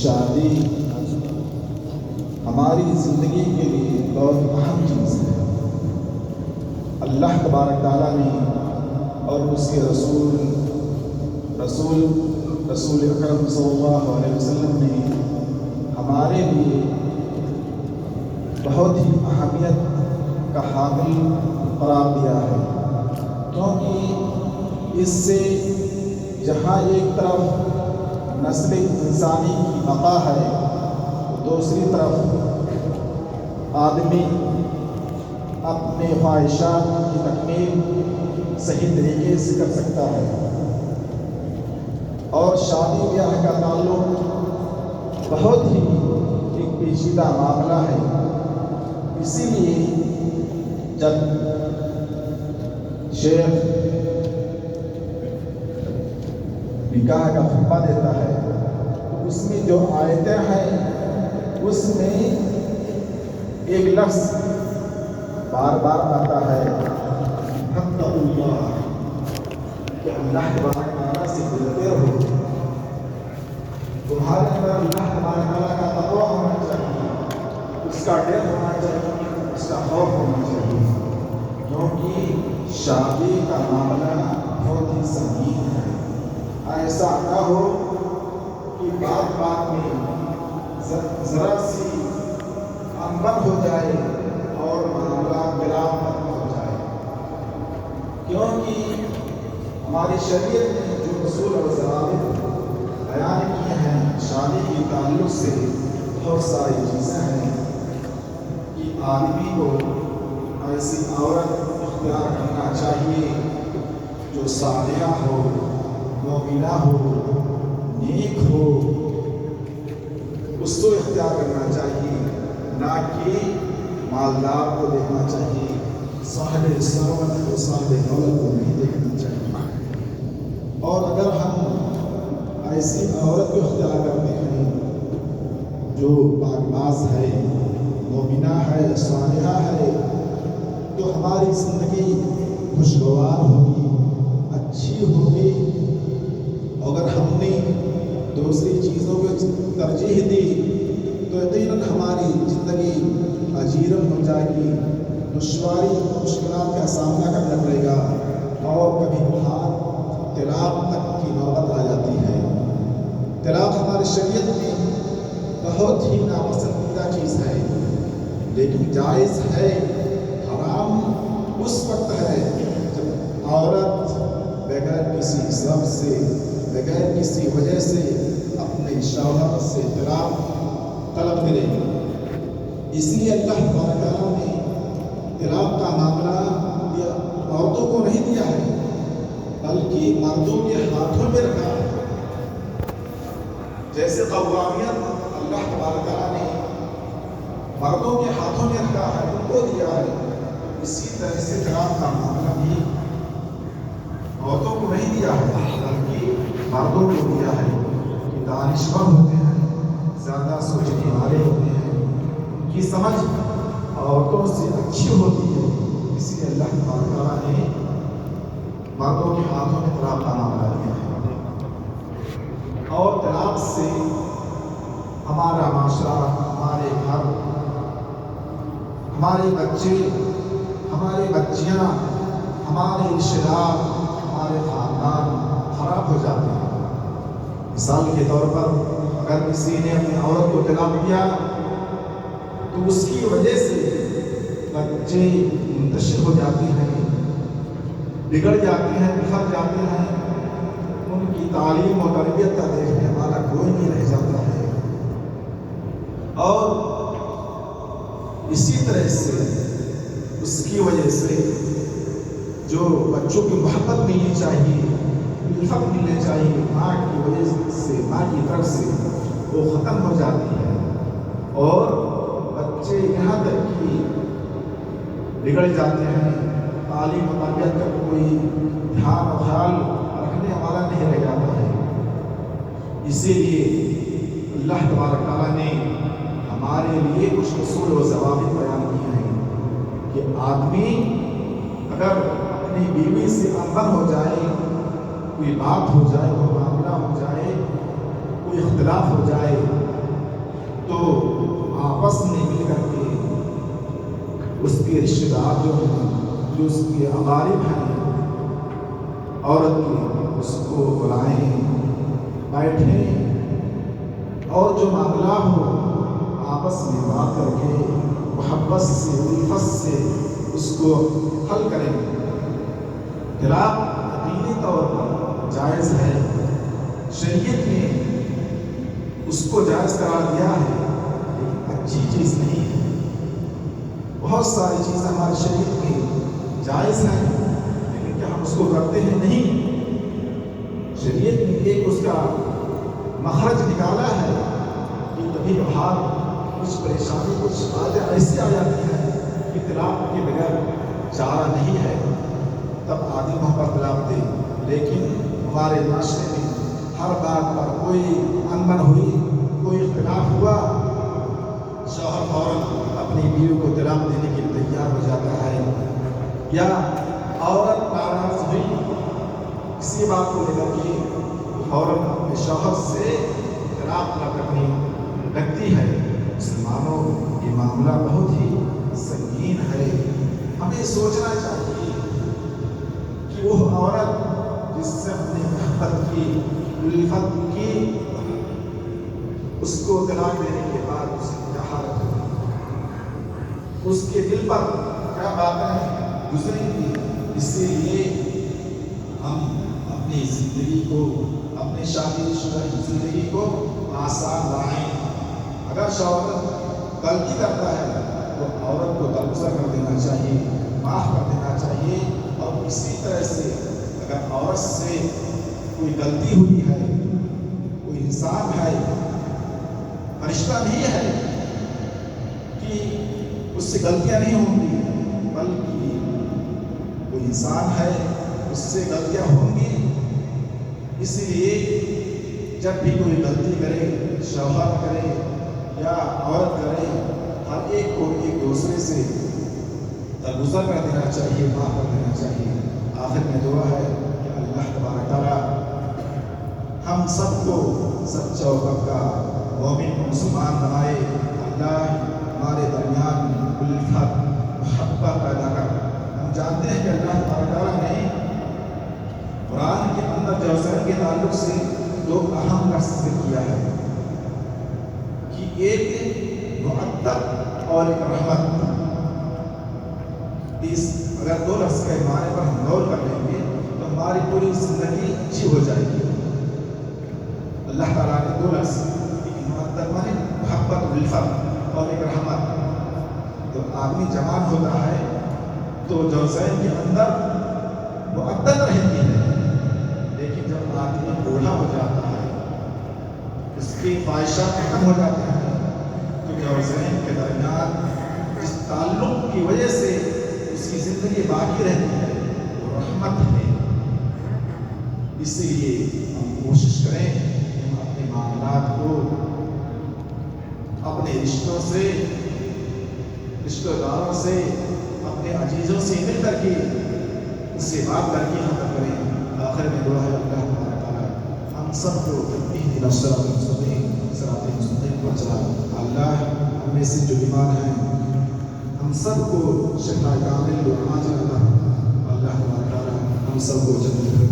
شادی ہماری زندگی کے لیے بہت اہم چیز ہے۔ اللہ تبارک تعالیٰ نے اور اس کے رسول اکرم صلی اللہ علیہ وسلم نے ہمارے لیے بہت ہی اہمیت کا حامل قرار دیا ہے، کیونکہ اس سے جہاں ایک طرف نسل انسانی کی بقا ہے، دوسری طرف آدمی اپنے خواہشات کی تکمیل صحیح طریقے سے کر سکتا ہے۔ اور شادی بیاہ کا تعلق بہت ہی ایک پیچیدہ معاملہ ہے، اسی لیے جب شیخ نکاح کا خطبہ دیتا ہے تو اس میں جو آیتیں ہیں اس میں ایک لفظ بار بار آتا ہے، حق اللہ، کہ اللہ تبارک تعالیٰ سے ڈرتے رہو، تمہارے اندر اللہ تبارک تعالیٰ کا تقویٰ ہونا چاہیے، اس کا ڈر ہونا چاہیے، اس کا خوف ہونا چاہیے، کیونکہ شادی کا معاملہ بہت ہی سنگین ہے۔ ایسا نہ ہو کہ بات بات میں ذرا سی انبن ہو جائے اور معاملہ غلط ہو جائے، کیونکہ ہماری شریعت نے جو اصول اور ضوابط بیان کیے ہیں شادی کے تعلق سے، بہت ساری چیزیں ہیں کہ آدمی کو ایسی عورت اختیار کرنا چاہیے جو صالحہ ہو، مومنہ ہو، نیک ہو، اس کو اختیار کرنا چاہیے، نہ کہ مالدار کو دیکھنا چاہیے، صاحب ثروت کو، صاحب دولت کو نہیں دیکھنا چاہیے۔ اور اگر ہم ایسی عورت کو اختیار کرتے ہیں جو پاکباز ہے، مومنہ ہے، صالحہ ہے، تو ہماری زندگی خوشگوار ہوگی، اچھی ہوگی۔ اگر ہم نے دوسری چیزوں کو ترجیح دی تو یقیناً ہماری زندگی عجیرن ہو جائے گی، مشکلات کا سامنا کرنا پڑے گا، اور کبھی کبھار طلاق تک کی نوبت آ جاتی ہے۔ طلاق ہماری شریعت میں بہت ہی ناپسندیدہ چیز ہے، لیکن جائز ہے۔ حرام اس وقت ہے جب عورت بغیر کسی سبب سے، بغیر کسی وجہ سے اپنے شوہر سے طلاق طلب کرے۔ اس لیے اللہ تبارک تعالیٰ نے طلاق کا معاملہ عورتوں کو نہیں دیا ہے، بلکہ مردوں کے ہاتھوں میں رکھا ہے۔ جیسے قوامیت اللہ تبارک تعالیٰ نے مردوں کے ہاتھوں میں رکھا ہے، ان کو دیا ہے، اسی طرح سے طلاق کا معاملہ بھی عورتوں کو نہیں دیا ہے بلکہ مردوں کو دیا ہے، کہ دانشور ہوتے ہیں، زیادہ سوچنے والے ہوتے ہیں، ان کی سمجھ عورتوں سے اچھی ہوتی ہے، اس لیے اللہ تبارک تعالیٰ نے مردوں کے ہاتھوں میں طلاق کا معاملہ دیا ہے۔ اور طلاق سے ہمارا معاشرہ، ہمارے گھر، ہمارے بچے، ہماری بچیاں، ہمارے رشتے دار، ہمارے خاندان خراب ہو جاتے ہیں۔ مثال کے طور پر اگر کسی نے اپنی عورت کو طلاق دیا تو اس کی وجہ سے بچے منتشر ہو جاتے ہیں، بگڑ جاتے ہیں، بکھر جاتے ہیں، ان کی تعلیم و تربیت کا دیکھنے والا کوئی نہیں رہ جاتا ہے۔ اور اسی طرح سے اس کی وجہ سے جو بچوں کی محبت ملنی چاہیے، الفت ملنے چاہیے، ماں کی وجہ سے، ماں کی طرف سے، وہ ختم ہو جاتی ہے، اور بچے یہاں تک کہ بگڑ جاتے ہیں، تعلیم و تربیت کا کوئی دھیان و خیال رکھنے والا نہیں رہ جاتا ہے۔ اسی لیے اللہ تبارک تعالیٰ نے ہمارے لیے کچھ اصول و ضوابط بیان کیے ہیں کہ آدمی اگر اپنی بیوی سے انبن ہو جائے، کوئی بات ہو جائے، کوئی معاملہ ہو جائے، کوئی اختلاف ہو جائے، تو آپس میں مل کر کے اس کے رشتے دار جو ہیں، جو اس کے اقارب ہیں عورت کے، اس کو بلائیں، بیٹھیں اور جو معاملہ ہو آپس میں بات کر کے محبت سے الفت سے اس کو حل کریں۔ طلاق دینی طور پر جائز ہے، شریعت نے اس کو جائز قرار دیا ہے، لیکن اچھی چیز نہیں ہے۔ بہت ساری چیزیں ہماری شریعت میں جائز ہیں، لیکن کیا ہم اس کو کرتے ہیں؟ نہیں۔ شریعت نے ایک اس کا مخرج نکالا ہے کہ کبھی کبھار کچھ پریشانی، کچھ باتیں ایسی آ جاتی ہیں کہ طلاق کے بغیر چارہ نہیں ہے، تب آدمی وہاں پر طلاق دے۔ لیکن ہمارے معاشرے میں ہر بات پر کوئی انبن ہوئی، کوئی اختلاف ہوا، شوہر فوراً اپنی بیوی کو طلاق دینے کے لیے تیار ہو جاتا ہے، یا عورت ناراض ہوئی کسی بات کو لے کر کے فوراً اپنے شوہر سے طلاق کرنی لگتی ہے۔ مسلمانوں یہ معاملہ بہت ہی سنگین ہے۔ ہمیں سوچنا چاہیے کہ وہ عورت جس سے ہم نے محبت کی، الفت کی، اس کو طلاق دینے کے بعد اس کی کیا حالت ہوگی، اس کے دل پر کیا باتیں گزریں گی۔ اسی لیے ہم اپنی زندگی کو، اپنی شادی شدہ زندگی کو آسان بنائیں۔ اگر شوہر غلطی کرتا ہے تو عورت کو درگزر کر دینا چاہیے، معاف کر دینا چاہیے۔ اور اسی طرح سے اگر عورت سے کوئی غلطی ہوئی ہے، کوئی انسان ہے، فرشتہ نہیں ہے کہ اس سے غلطیاں نہیں ہوں گی، بلکہ کوئی انسان ہے، اس سے غلطیاں ہوں گی۔ اس لیے جب بھی کوئی غلطی کرے، شوہر کرے یا عورت کرے، ہر ایک کو ایک دوسرے سے درگزر کر دینا چاہیے، معاف کر دینا چاہیے۔ آخر میں دعا ہے کہ اللہ تبارک تعالیٰ ہم سب کو سچا و پکا مومن مسلمان بنائے۔ اللہ ہمارے درمیان الفت، محبت پیدا کر۔ ہم جانتے ہیں کہ اللہ تبارک تعالیٰ نے قرآن کے اندر زوجین کے تعلق سے دو اہم لفظ ذکر کیا ہے کہ ایک مؤدب اور ایک رحمت۔ اس اگر دو لفظ کے معنی پر ہم غور کر لیں گے تو ہماری پوری زندگی اچھی ہو جائے گی۔ اللہ تعالیٰ نے دو لفظ، ایک مؤدب مانے محبت الفت اور ایک رحمت۔ جب آدمی جوان ہوتا ہے تو زوجین کے اندر مؤدب رہتی ہے، لیکن جب آدمی بوڑھا ہو جاتا ہے، اس کی خواہشات ختم ہو جاتی ہیں، تو زوجین کے درمیان اس تعلق کی وجہ سے اس کی زندگی باقی رہتی ہے، وہ رحمت ہے۔ اسی لیے ہم کوشش کریں کہ ہم اپنے معاملات کو اپنے رشتوں سے، رشتہ داروں سے، اپنے عزیزوں سے مل کر کے اس سے بات کر کے ختم کریں۔ آخر میں دعا ہے اللہ تبارک تعالیٰ ہم سب کو اہدنا الصراط المستقیم، صراط مستقیم پر چلا۔ اللہ ہم میں سے جو بیمار ہیں ہم سب کو شفا کامل و عاجل عطا۔ اللہ تبارک تعالیٰ ہم سب کو جنت